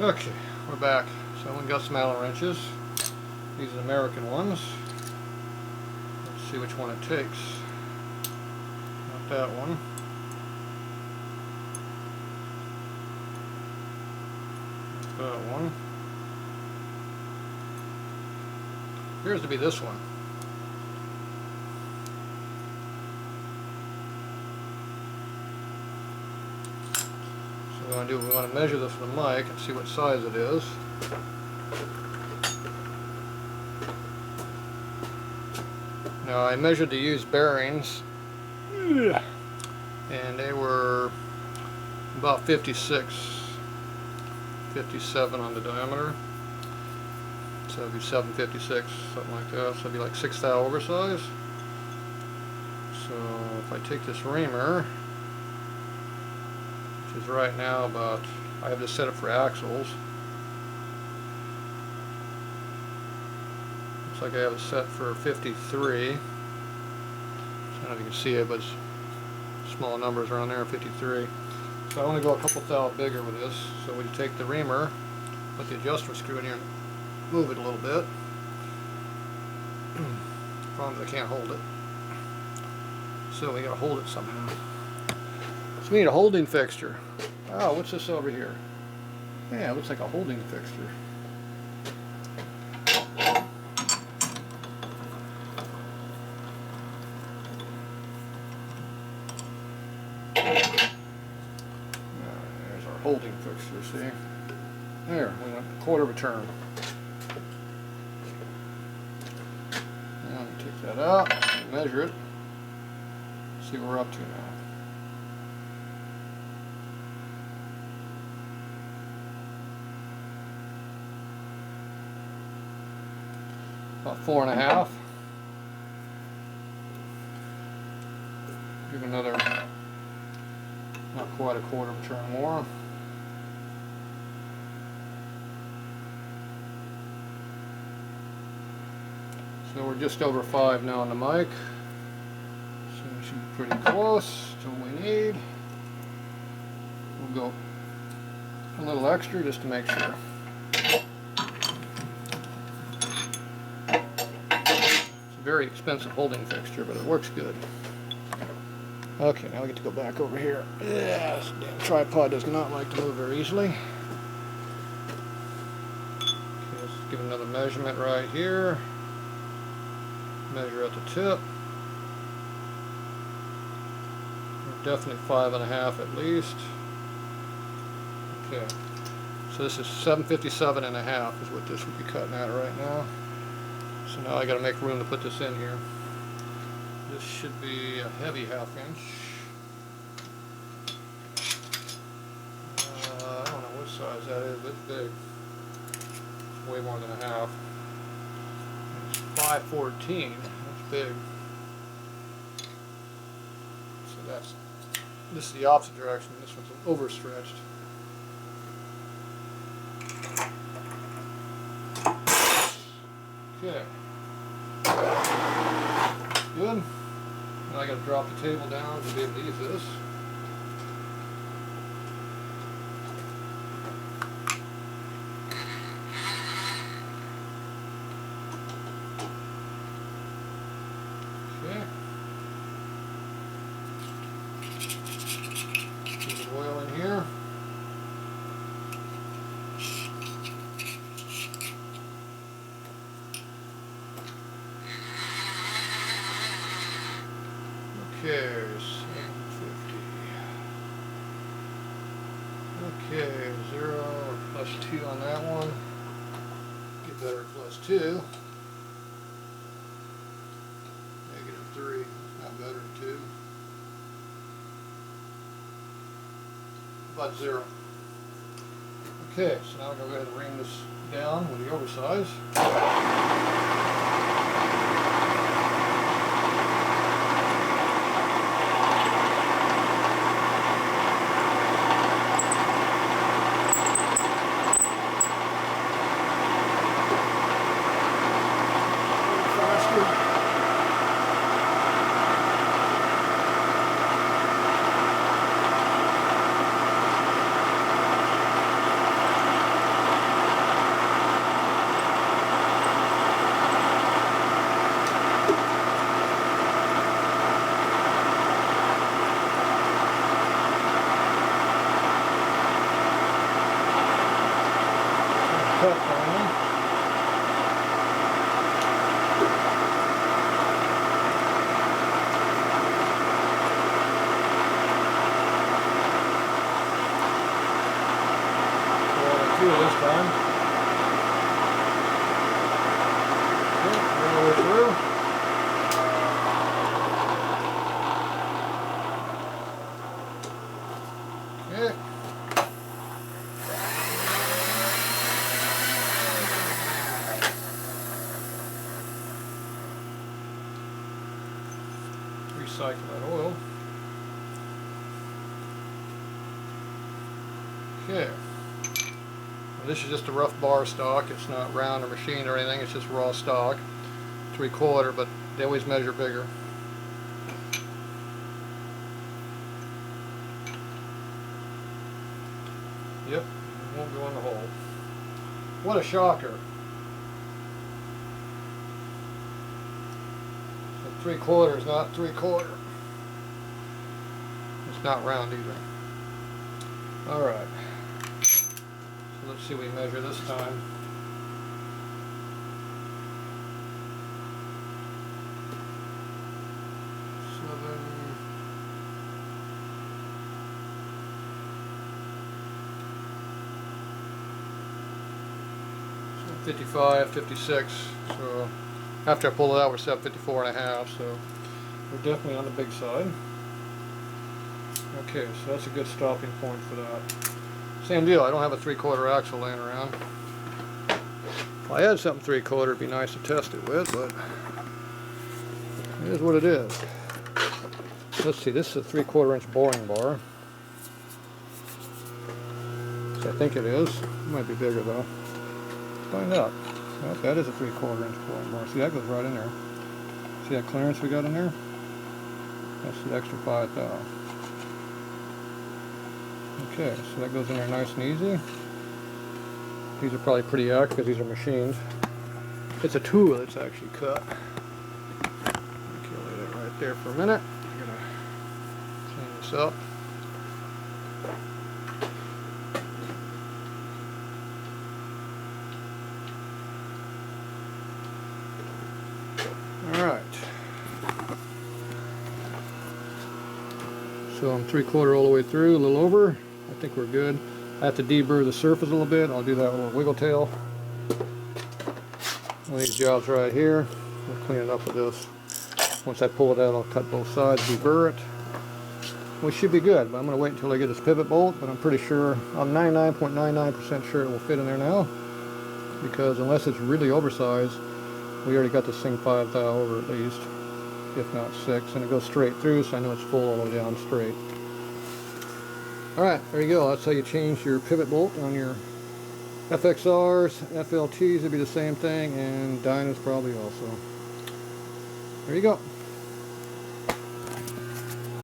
Okay, we're back. So we got some Allen wrenches. These are American ones. Let's see which one it takes. Not that one. Not that one. Appears to be this one. So what we want to measure this with a mic and see what size it is. Now I measured the used bearings and they were about 56, 57 on the diameter. So it'd be 756, something like that. So it'd be like 6 thou oversize. So if I take this reamer, which is right now about, I have this set up for axles. Looks like I have it set for 53. I don't know if you can see it, but it's small numbers around there, 53. So I want to go a couple thou bigger with this. So we take the reamer, put the adjuster screw in here and move it a little bit. Problem is I can't hold it. So we gotta hold it somehow. So we need a holding fixture. Oh, what's this over here? Yeah, it looks like a holding fixture. There's our holding fixture, see? There, we went a quarter of a turn. Now we take that out, measure it, see what we're up to now. About 4.5. Give another, not quite a quarter of a turn more. So we're just over 5 now on the mic. So we should be pretty close to what we need. We'll go a little extra just to make sure. It's a very expensive holding fixture, but it works good. Okay, now we get to go back over here. Yeah, this damn tripod does not like to move very easily. Okay, let's give another measurement right here. Measure at the tip. We're definitely 5.5 at least. Okay, so this is 757.5 is what this would be cutting at right now. So now I got to make room to put this in here. This should be a heavy 1/2 inch. I don't know what size that is, but it's big. It's way more than a half. It's 514. That's big. So this is the opposite direction. This one's overstretched. Okay. Good. Now I got to drop the table down to be able to use this. Okay. Keep the oil in here. Okay, 750. Okay, 0 or +2 on that one. Get better at +2. -3, not better than 2. About 0. Okay, so now we're going to go ahead and ream this down with the oversize. cut finally. This time. Okay, all the way through. Okay. Recycle that oil. Okay. This is just a rough bar stock. It's not round or machined or anything. It's just raw stock. 3/4, but they always measure bigger. Yep, won't go in the hole. What a shocker. So 3/4 is not 3/4. It's not round either. Alright. Let's see what we measure this time. Seven. 55, 56. So after I pull it out, we're set 54.5. So we're definitely on the big side. Okay, so that's a good stopping point for that. Same deal, I don't have a 3/4 axle laying around. If I had something 3/4, it'd be nice to test it with, but it is what it is. Let's see, this is a 3/4 inch boring bar. So I think it is. It might be bigger though. Let's find out. Well, that is a 3/4 inch boring bar. See, that goes right in there. See that clearance we got in there? That's the extra 5 thou. Okay, so that goes in there nice and easy. These are probably pretty accurate because these are machined. It's a tool that's actually cut. Okay, I'll leave it right there for a minute. I'm gonna clean this up. Alright. So I'm 3/4 all the way through, a little over. I think we're good. I have to deburr the surface a little bit. I'll do that with a little wiggle tail. One of these jobs right here. We'll clean it up with this. Once I pull it out, I'll cut both sides, deburr it. We should be good, but I'm going to wait until I get this pivot bolt, but I'm pretty sure, I'm 99.99% sure it will fit in there now, because unless it's really oversized, we already got this thing 5 thou over at least, if not 6, and it goes straight through, so I know it's full all the way down straight. Alright, there you go. That's how you change your pivot bolt on your FXRs. FLTs would be the same thing, and Dynas probably also. There you go.